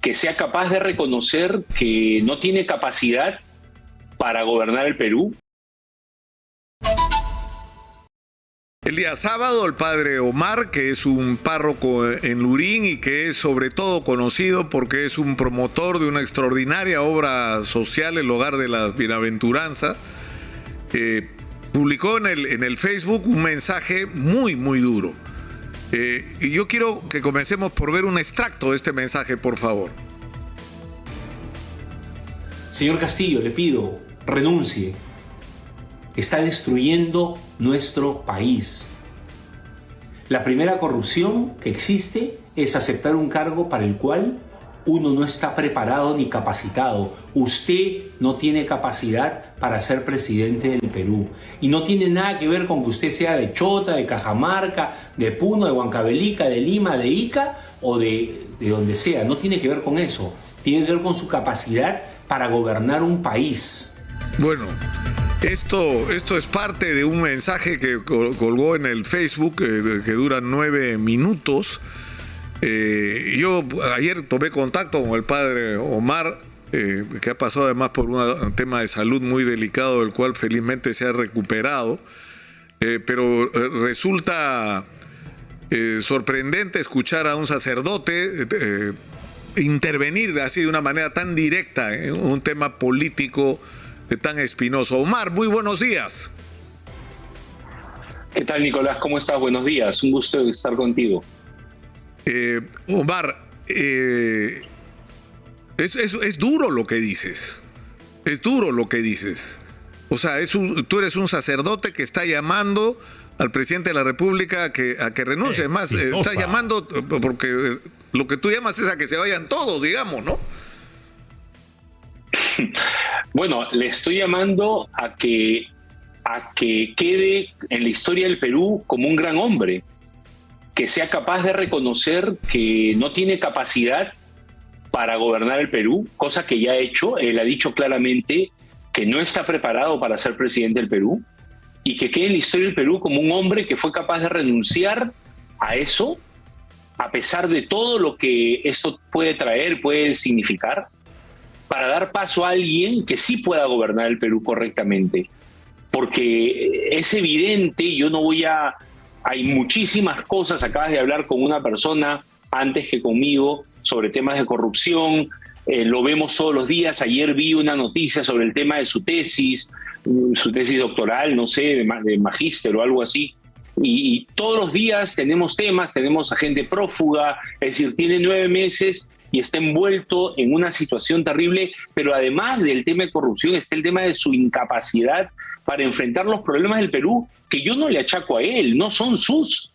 que sea capaz de reconocer que no tiene capacidad para gobernar el Perú. El día sábado, el padre Omar, que es un párroco en Lurín y que es sobre todo conocido porque es un promotor de una extraordinaria obra social, el Hogar de la Bienaventuranza, publicó en el Facebook un mensaje muy, muy duro. Y yo quiero que comencemos por ver un extracto de este mensaje, por favor. Señor Castillo, le pido, renuncie. Está destruyendo nuestro país. La primera corrupción que existe es aceptar un cargo para el cual uno no está preparado ni capacitado. Usted no tiene capacidad para ser presidente del Perú. Y no tiene nada que ver con que usted sea de Chota, de Cajamarca, de Puno, de Huancavelica, de Lima, de Ica o de donde sea. No tiene que ver con eso. Tiene que ver con su capacidad para gobernar un país. Bueno, esto es parte de un mensaje que colgó en el Facebook que dura 9 minutos. Yo ayer tomé contacto con el padre Omar, que ha pasado además por un tema de salud muy delicado, del cual felizmente se ha recuperado, pero resulta sorprendente escuchar a un sacerdote intervenir así de una manera tan directa en un tema político tan espinoso. Omar, muy buenos días. ¿Qué tal, Nicolás? ¿Cómo estás? Buenos días. Un gusto estar contigo. Omar, es duro lo que dices. Es duro lo que dices. O sea, tú eres un sacerdote que está llamando al presidente de la República a que renuncie. Es más, está llamando porque lo que tú llamas es a que se vayan todos, digamos, ¿no? Bueno, le estoy llamando a que quede en la historia del Perú como un gran hombre, que sea capaz de reconocer que no tiene capacidad para gobernar el Perú, cosa que ya ha hecho. Él ha dicho claramente que no está preparado para ser presidente del Perú, y que quede en la historia del Perú como un hombre que fue capaz de renunciar a eso, a pesar de todo lo que esto puede traer, puede significar, para dar paso a alguien que sí pueda gobernar el Perú correctamente. Porque es evidente, yo no voy a... Hay muchísimas cosas, acabas de hablar con una persona antes que conmigo sobre temas de corrupción, lo vemos todos los días. Ayer vi una noticia sobre el tema de su tesis doctoral, no sé, de magíster o algo así. Y todos los días tenemos temas, tenemos a gente prófuga, es decir, tiene 9 meses y está envuelto en una situación terrible, pero además del tema de corrupción está el tema de su incapacidad para enfrentar los problemas del Perú, que yo no le achaco a él, no son sus.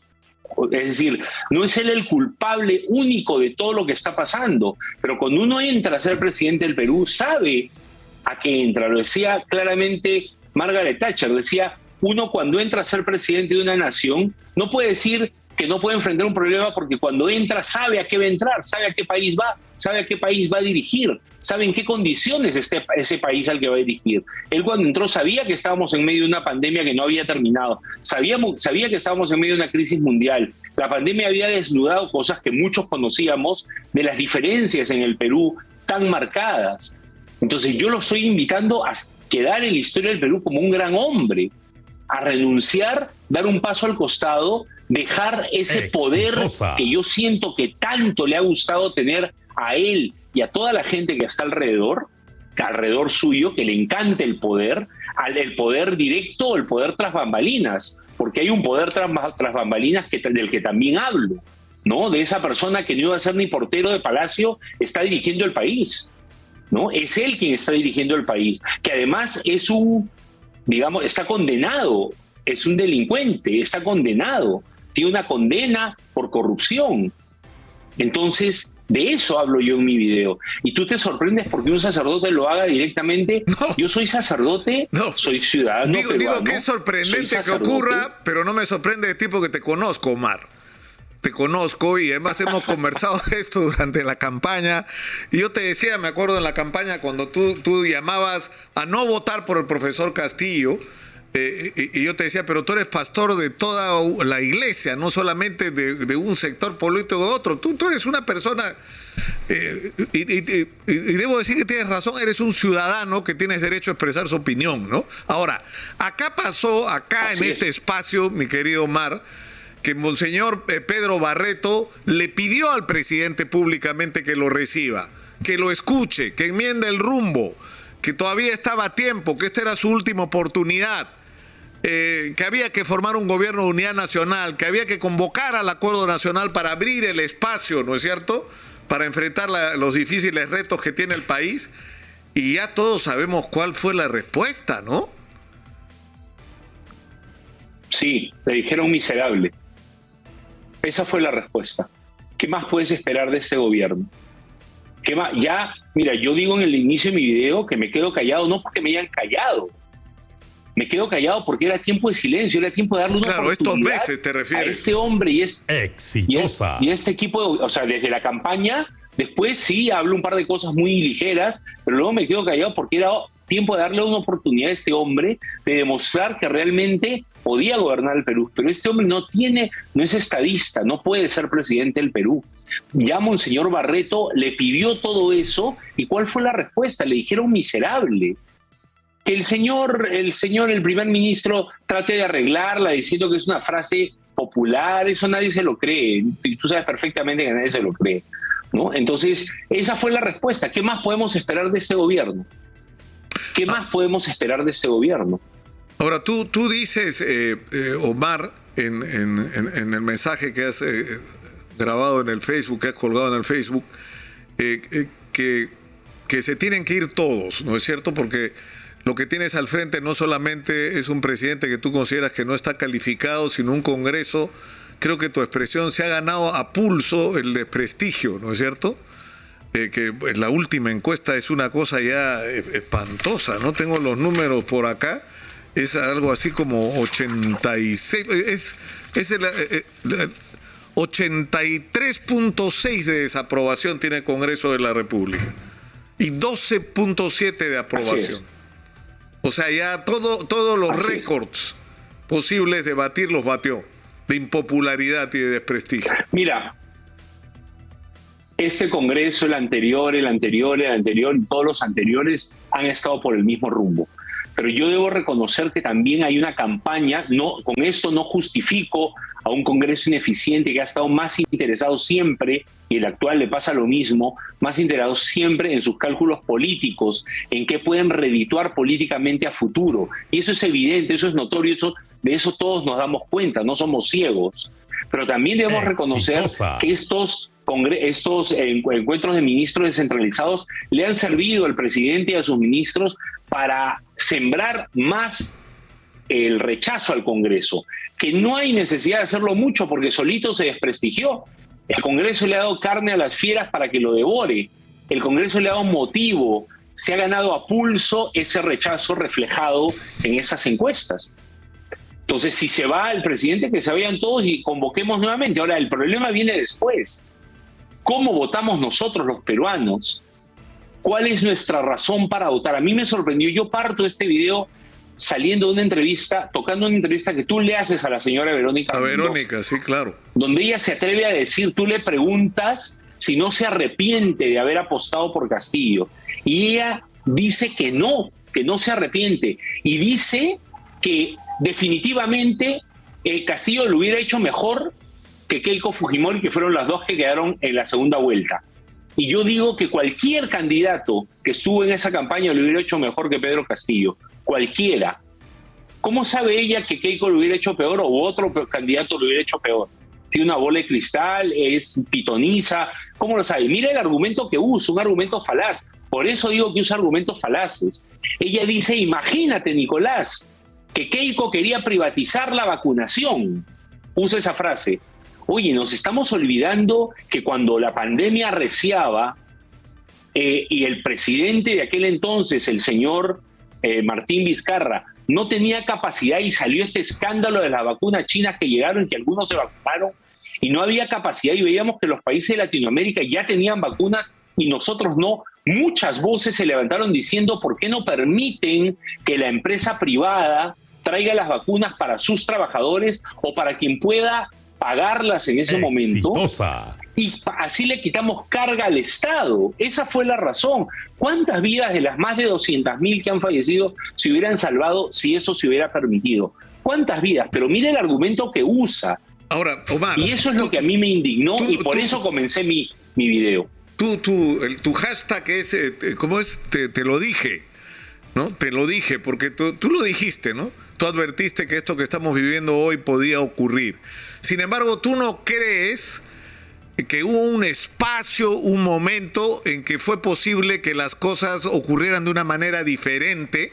Es decir, no es él el culpable único de todo lo que está pasando, pero cuando uno entra a ser presidente del Perú, sabe a qué entra. Lo decía claramente Margaret Thatcher, decía, uno cuando entra a ser presidente de una nación no puede decir que no puede enfrentar un problema, porque cuando entra sabe a qué va a entrar, sabe a qué país va, sabe a qué país va a dirigir, sabe en qué condiciones está ese país al que va a dirigir. Él cuando entró sabía que estábamos en medio de una pandemia que no había terminado, sabía que estábamos en medio de una crisis mundial. La pandemia había desnudado cosas que muchos conocíamos de las diferencias en el Perú tan marcadas. Entonces yo lo estoy invitando a quedar en la historia del Perú como un gran hombre, a renunciar, dar un paso al costado, dejar ese poder que yo siento que tanto le ha gustado tener a él y a toda la gente que está alrededor suyo, que le encanta el poder directo o el poder tras bambalinas, porque hay un poder tras bambalinas del que también hablo, ¿no? De esa persona que no iba a ser ni portero de Palacio, está dirigiendo el país, ¿no? Es él quien está dirigiendo el país, que además es está condenado, es un delincuente, está condenado, tiene una condena por corrupción. Entonces, de eso hablo yo en mi video. Y tú te sorprendes porque un sacerdote lo haga directamente. No. Yo soy sacerdote, soy ciudadano peruano. Digo que es sorprendente que ocurra, pero no me sorprende de ti porque te conozco, Omar. Te conozco y además hemos conversado de esto durante la campaña. Y yo te decía, me acuerdo en la campaña cuando tú llamabas a no votar por el profesor Castillo, y yo te decía, pero tú eres pastor de toda la iglesia, no solamente de un sector político o de otro. Tú eres una persona, y debo decir que tienes razón, eres un ciudadano que tienes derecho a expresar su opinión, ¿no? Ahora, acá en este espacio, mi querido Omar, que Monseñor Pedro Barreto le pidió al presidente públicamente que lo reciba, que lo escuche, que enmiende el rumbo, que todavía estaba a tiempo, que esta era su última oportunidad, que había que formar un gobierno de unidad nacional, que había que convocar al acuerdo nacional para abrir el espacio, ¿no es cierto?, para enfrentar los difíciles retos que tiene el país, y ya todos sabemos cuál fue la respuesta, ¿no? Sí, le dijeron miserable. Esa fue la respuesta. ¿Qué más puedes esperar de este gobierno? ¿Qué más? Ya, mira, yo digo en el inicio de mi video que me quedo callado, no porque me hayan callado. Me quedo callado porque era tiempo de silencio, era tiempo de darle una oportunidad estos meses te refieres. a este hombre y exitosa. Y este equipo, o sea, desde la campaña, después sí hablo un par de cosas muy ligeras, pero luego me quedo callado porque era tiempo de darle una oportunidad a este hombre de demostrar que realmente podía gobernar el Perú. Pero este hombre no es estadista, no puede ser presidente del Perú. Ya Monseñor Barreto le pidió todo eso, ¿y cuál fue la respuesta? Le dijeron miserable. Que el primer ministro trate de arreglarla diciendo que es una frase popular, eso nadie se lo cree, y tú sabes perfectamente que nadie se lo cree, ¿no? Entonces, esa fue la respuesta. ¿Qué más podemos esperar de este gobierno? ¿Qué más podemos esperar de este gobierno? Ahora, tú dices, Omar, en el mensaje que has grabado en el Facebook, que has colgado en el Facebook, que se tienen que ir todos, ¿no es cierto? Porque lo que tienes al frente no solamente es un presidente que tú consideras que no está calificado, sino un Congreso. Creo que tu expresión se ha ganado a pulso el desprestigio, ¿no es cierto? Que la última encuesta es una cosa ya espantosa, ¿no? Tengo los números por acá, es algo así como 86, es 83.6 de desaprobación tiene el Congreso de la República y 12.7 de aprobación. O sea, ya todos los récords posibles de batir los batió, de impopularidad y de desprestigio. Mira, este Congreso, el anterior, y todos los anteriores han estado por el mismo rumbo. Pero yo debo reconocer que también hay una campaña, con esto no justifico a un Congreso ineficiente que ha estado más interesado siempre, y el actual le pasa lo mismo, más interesado siempre en sus cálculos políticos, en qué pueden redituar políticamente a futuro. Y eso es evidente, eso es notorio, de eso todos nos damos cuenta, no somos ciegos. Pero también debemos reconocer que estos encuentros de ministros descentralizados le han servido al presidente y a sus ministros para sembrar más el rechazo al Congreso, que no hay necesidad de hacerlo mucho porque solito se desprestigió. El Congreso le ha dado carne a las fieras para que lo devore. El Congreso le ha dado motivo, se ha ganado a pulso ese rechazo reflejado en esas encuestas. Entonces, si se va el presidente, que se vayan todos y convoquemos nuevamente. Ahora, el problema viene después. ¿Cómo votamos nosotros los peruanos? ¿Cuál es nuestra razón para votar? A mí me sorprendió, yo parto de este video saliendo de una entrevista, tocando una entrevista que tú le haces a la señora Verónica. A Verónica, sí, claro. Donde ella se atreve a decir, tú le preguntas si no se arrepiente de haber apostado por Castillo. Y ella dice que no se arrepiente. Y dice que definitivamente Castillo lo hubiera hecho mejor que Keiko Fujimori, que fueron las dos que quedaron en la segunda vuelta. Y yo digo que cualquier candidato que estuvo en esa campaña lo hubiera hecho mejor que Pedro Castillo. Cualquiera. ¿Cómo sabe ella que Keiko lo hubiera hecho peor o otro candidato lo hubiera hecho peor? Tiene una bola de cristal, es pitoniza. ¿Cómo lo sabe? Mira el argumento que usa, un argumento falaz. Por eso digo que usa argumentos falaces. Ella dice, imagínate, Nicolás, que Keiko quería privatizar la vacunación. Usa esa frase. Oye, nos estamos olvidando que cuando la pandemia arreciaba y el presidente de aquel entonces, el señor Martín Vizcarra, no tenía capacidad y salió este escándalo de las vacunas chinas que llegaron, que algunos se vacunaron y no había capacidad y veíamos que los países de Latinoamérica ya tenían vacunas y nosotros no. Muchas voces se levantaron diciendo ¿por qué no permiten que la empresa privada traiga las vacunas para sus trabajadores o para quien pueda pagarlas en ese momento, y así le quitamos carga al Estado. Esa fue la razón. ¿Cuántas vidas de las más de 200.000 que han fallecido se hubieran salvado si eso se hubiera permitido? ¿Cuántas vidas? Pero mire el argumento que usa. Ahora, Omar, y eso es lo que a mí me indignó y por eso comencé mi video. Tu hashtag es, ¿cómo es? Te lo dije, ¿no? Te lo dije, porque tú lo dijiste, ¿no? Tú advertiste que esto que estamos viviendo hoy podía ocurrir. Sin embargo, tú no crees que hubo un espacio, un momento en que fue posible que las cosas ocurrieran de una manera diferente.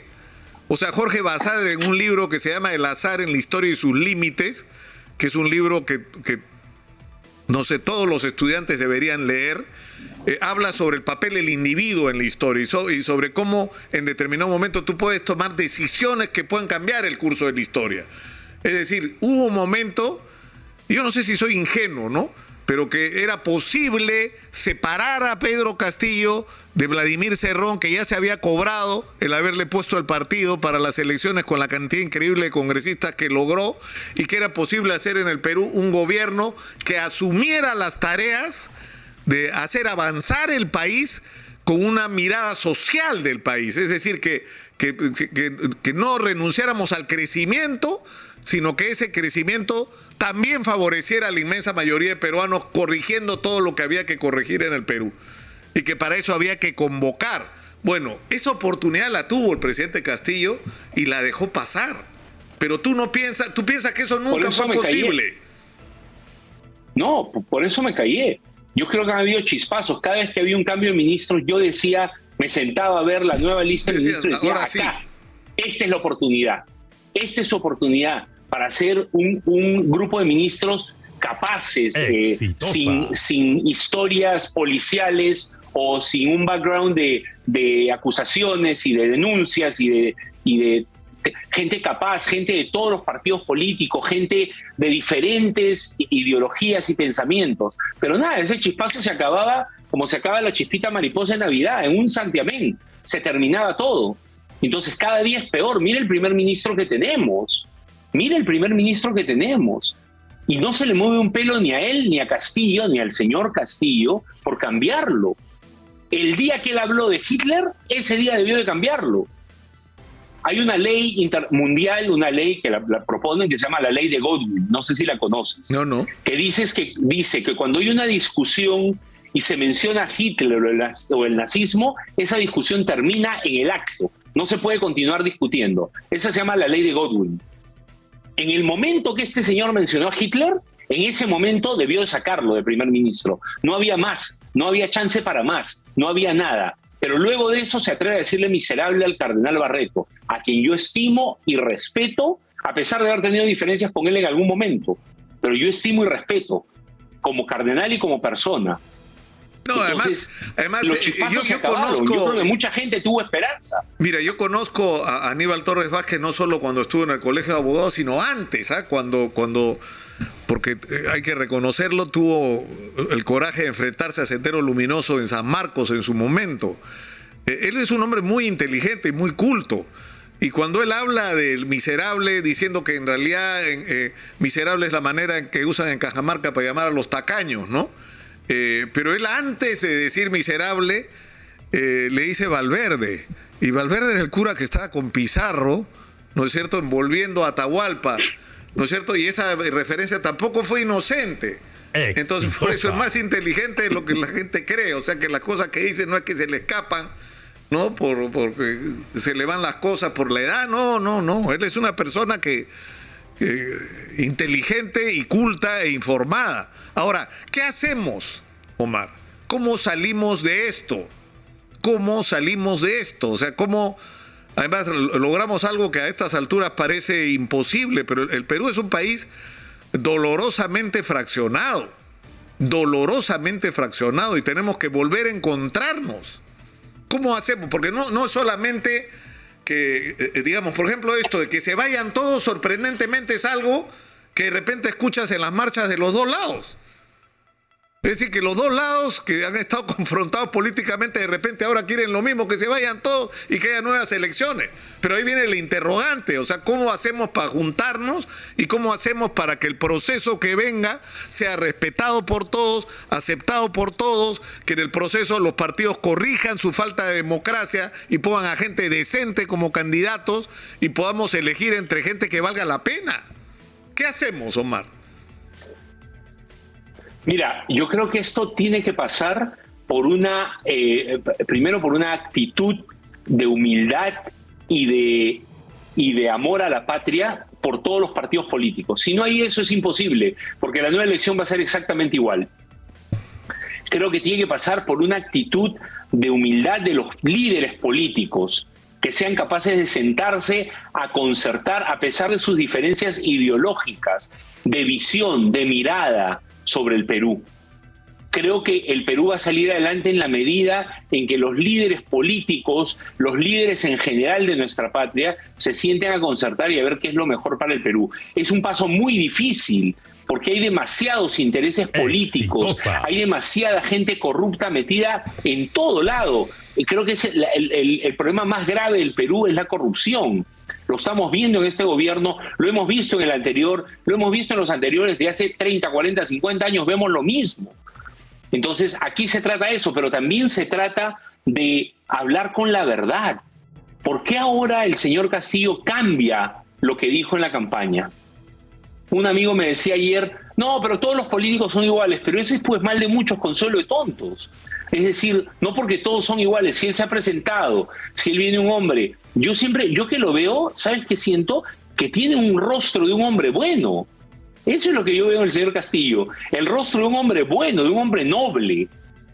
O sea, Jorge Basadre, en un libro que se llama El azar en la historia y sus límites, que es un libro que no sé, todos los estudiantes deberían leer, habla sobre el papel del individuo en la historia y sobre cómo en determinado momento tú puedes tomar decisiones que pueden cambiar el curso de la historia. Es decir, hubo un momento, yo no sé si soy ingenuo, ¿no?, pero que era posible separar a Pedro Castillo de Vladimir Cerrón, que ya se había cobrado el haberle puesto el partido para las elecciones con la cantidad increíble de congresistas que logró, y que era posible hacer en el Perú un gobierno que asumiera las tareas de hacer avanzar el país con una mirada social del país. Es decir, que no renunciáramos al crecimiento, sino que ese crecimiento también favoreciera a la inmensa mayoría de peruanos, corrigiendo todo lo que había que corregir en el Perú. Y que para eso había que convocar. Bueno, esa oportunidad la tuvo el presidente Castillo y la dejó pasar. Pero tú piensas que eso nunca fue posible. No, por eso me callé. Yo creo que han habido chispazos. Cada vez que había un cambio de ministros, yo decía, me sentaba a ver la nueva lista de ministros y decía, acá, sí, esta es la oportunidad. Esta es su oportunidad para hacer un grupo de ministros capaces, sin historias policiales o sin un background de acusaciones y de denuncias y de gente capaz, gente de todos los partidos políticos, gente de diferentes ideologías y pensamientos. Pero nada, ese chispazo se acababa como se acaba la chispita mariposa en Navidad, en un santiamén. Se terminaba todo. Entonces cada día es peor. Mire el primer ministro que tenemos. Y no se le mueve un pelo ni a él, ni a Castillo, ni al señor Castillo por cambiarlo. El día que él habló de Hitler, ese día debió de cambiarlo. Hay una ley intermundial, una ley que la proponen, que se llama la ley de Godwin, no sé si la conoces. No. Que dice que cuando hay una discusión y se menciona a Hitler o el nazismo, esa discusión termina en el acto. No se puede continuar discutiendo. Esa se llama la ley de Godwin. En el momento que este señor mencionó a Hitler, en ese momento debió de sacarlo de primer ministro. No había más, no había chance para más, no había nada. Pero luego de eso se atreve a decirle miserable al cardenal Barreto, a quien yo estimo y respeto, a pesar de haber tenido diferencias con él en algún momento. Pero yo estimo y respeto como cardenal y como persona. No, entonces, además yo conozco. Yo creo que mucha gente tuvo esperanza. Mira, yo conozco a Aníbal Torres Vázquez no solo cuando estuvo en el Colegio de Abogados, sino antes, porque hay que reconocerlo, tuvo el coraje de enfrentarse a Sendero Luminoso en San Marcos en su momento. Él es un hombre muy inteligente y muy culto. Y cuando él habla del miserable, diciendo que en realidad miserable es la manera en que usan en Cajamarca para llamar a los tacaños, ¿no? Pero él, antes de decir miserable, le dice Valverde. Y Valverde era el cura que estaba con Pizarro, ¿no es cierto?, envolviendo a Atahualpa, ¿no es cierto? Y esa referencia tampoco fue inocente. Entonces, por eso es más inteligente de lo que la gente cree. O sea, que las cosas que dice no es que se le escapan, ¿no? Porque se le van las cosas por la edad. No. Él es una persona inteligente y culta e informada. Ahora, ¿qué hacemos, Omar? ¿Cómo salimos de esto? O sea, ¿cómo además logramos algo que a estas alturas parece imposible? Pero el Perú es un país dolorosamente fraccionado, y tenemos que volver a encontrarnos. ¿Cómo hacemos? Porque no es solamente que, digamos, por ejemplo, esto de que se vayan todos, sorprendentemente es algo que de repente escuchas en las marchas de los dos lados. Es decir, que los dos lados que han estado confrontados políticamente de repente ahora quieren lo mismo, que se vayan todos y que haya nuevas elecciones. Pero ahí viene el interrogante, o sea, ¿cómo hacemos para juntarnos y cómo hacemos para que el proceso que venga sea respetado por todos, aceptado por todos, que en el proceso los partidos corrijan su falta de democracia y pongan a gente decente como candidatos y podamos elegir entre gente que valga la pena? ¿Qué hacemos, Omar? Mira, yo creo que esto tiene que pasar por primero por una actitud de humildad y de amor a la patria por todos los partidos políticos. Si no hay eso, es imposible, porque la nueva elección va a ser exactamente igual. Creo que tiene que pasar por una actitud de humildad de los líderes políticos, que sean capaces de sentarse a concertar a pesar de sus diferencias ideológicas, de visión, de mirada sobre el Perú. Creo que el Perú va a salir adelante en la medida en que los líderes políticos, los líderes en general de nuestra patria, se sienten a concertar y a ver qué es lo mejor para el Perú. Es un paso muy difícil, porque hay demasiados intereses políticos, hay demasiada gente corrupta metida en todo lado. Y creo que el problema más grave del Perú es la corrupción. Lo estamos viendo en este gobierno, lo hemos visto en el anterior, lo hemos visto en los anteriores de hace 30, 40, 50 años, vemos lo mismo. Entonces, aquí se trata de eso, pero también se trata de hablar con la verdad. ¿Por qué ahora el señor Castillo cambia lo que dijo en la campaña? Un amigo me decía ayer, no, pero todos los políticos son iguales, pero ese es pues mal de muchos, consuelo de tontos. Es decir, no porque todos son iguales, si él se ha presentado, si él viene un hombre, yo que lo veo, ¿sabes qué siento? Que tiene un rostro de un hombre bueno. Eso es lo que yo veo en el señor Castillo, el rostro de un hombre bueno, de un hombre noble,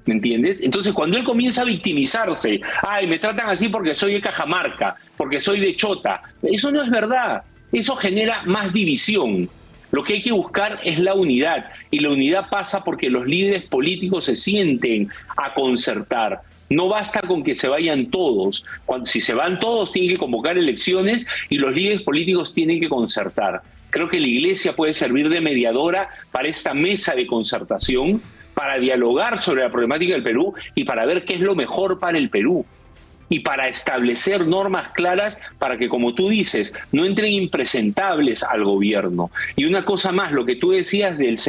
¿me entiendes? Entonces cuando él comienza a victimizarse, ay, me tratan así porque soy de Cajamarca, porque soy de Chota, eso no es verdad, eso genera más división. Lo que hay que buscar es la unidad, y la unidad pasa porque los líderes políticos se sienten a concertar. No basta con que se vayan todos. Si se van todos, tienen que convocar elecciones y los líderes políticos tienen que concertar. Creo que la Iglesia puede servir de mediadora para esta mesa de concertación, para dialogar sobre la problemática del Perú y para ver qué es lo mejor para el Perú. Y para establecer normas claras para que, como tú dices, no entren impresentables al gobierno. Y una cosa más, lo que tú decías del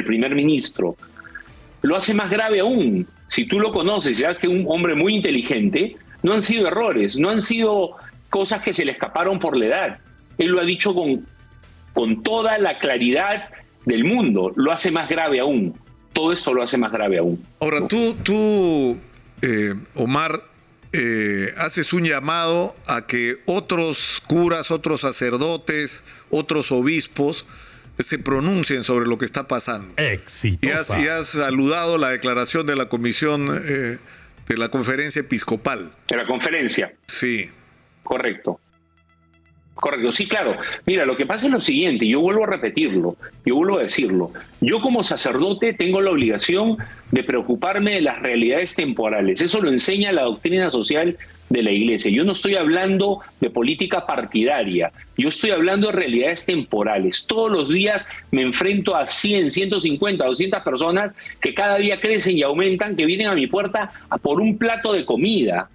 primer ministro, lo hace más grave aún. Si tú lo conoces, ya que es un hombre muy inteligente, no han sido errores, no han sido cosas que se le escaparon por la edad. Él lo ha dicho con toda la claridad del mundo. Lo hace más grave aún. Todo esto lo hace más grave aún. Ahora, tú Omar, haces un llamado a que otros curas, otros sacerdotes, otros obispos se pronuncien sobre lo que está pasando. Exitosa. Y has saludado la declaración de la comisión de la conferencia episcopal. De la conferencia. Sí. Correcto. Correcto, sí, claro. Mira, lo que pasa es lo siguiente, yo vuelvo a repetirlo, yo vuelvo a decirlo. Yo como sacerdote tengo la obligación de preocuparme de las realidades temporales. Eso lo enseña la doctrina social de la Iglesia. Yo no estoy hablando de política partidaria, yo estoy hablando de realidades temporales. Todos los días me enfrento a 100, 150, 200 personas que cada día crecen y aumentan, que vienen a mi puerta a por un plato de comida.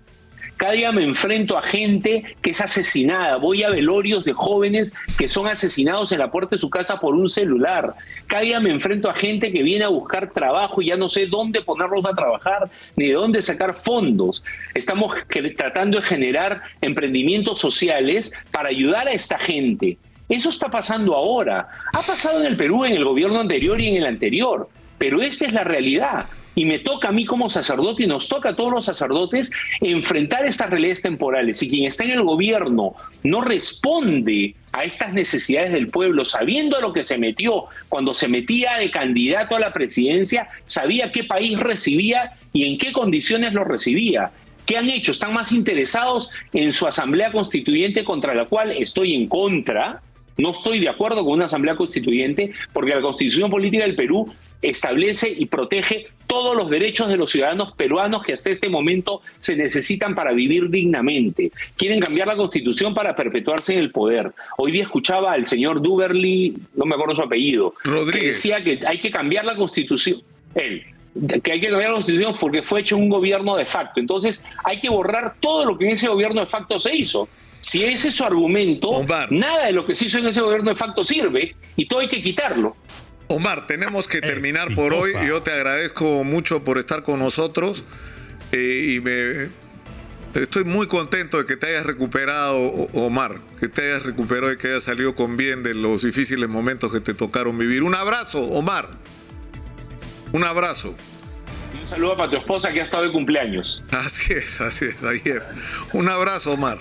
Cada día me enfrento a gente que es asesinada. Voy a velorios de jóvenes que son asesinados en la puerta de su casa por un celular. Cada día me enfrento a gente que viene a buscar trabajo y ya no sé dónde ponerlos a trabajar ni de dónde sacar fondos. Estamos tratando de generar emprendimientos sociales para ayudar a esta gente. Eso está pasando ahora. Ha pasado en el Perú, en el gobierno anterior y en el anterior. Pero esta es la realidad. Y me toca a mí como sacerdote, y nos toca a todos los sacerdotes, enfrentar estas realidades temporales. Si quien está en el gobierno no responde a estas necesidades del pueblo, sabiendo a lo que se metió, cuando se metía de candidato a la presidencia, sabía qué país recibía y en qué condiciones lo recibía. ¿Qué han hecho? Están más interesados en su asamblea constituyente, contra la cual estoy en contra. No estoy de acuerdo con una asamblea constituyente, porque la constitución política del Perú establece y protege todos los derechos de los ciudadanos peruanos que hasta este momento se necesitan para vivir dignamente. Quieren cambiar la Constitución para perpetuarse en el poder. Hoy día escuchaba al señor Duberly, no me acuerdo su apellido, Rodríguez, que decía que hay que cambiar la Constitución. Que hay que cambiar la Constitución porque fue hecho un gobierno de facto. Entonces hay que borrar todo lo que en ese gobierno de facto se hizo. Si ese es su argumento, Omar, nada de lo que se hizo en ese gobierno de facto sirve y todo hay que quitarlo. Omar, tenemos que terminar por hoy. Yo te agradezco mucho por estar con nosotros estoy muy contento de que te hayas recuperado, Omar, que te hayas recuperado y que hayas salido con bien de los difíciles momentos que te tocaron vivir. Un abrazo, Omar. Un abrazo. Y un saludo para tu esposa que ha estado de cumpleaños. Así es, ayer. Un abrazo, Omar.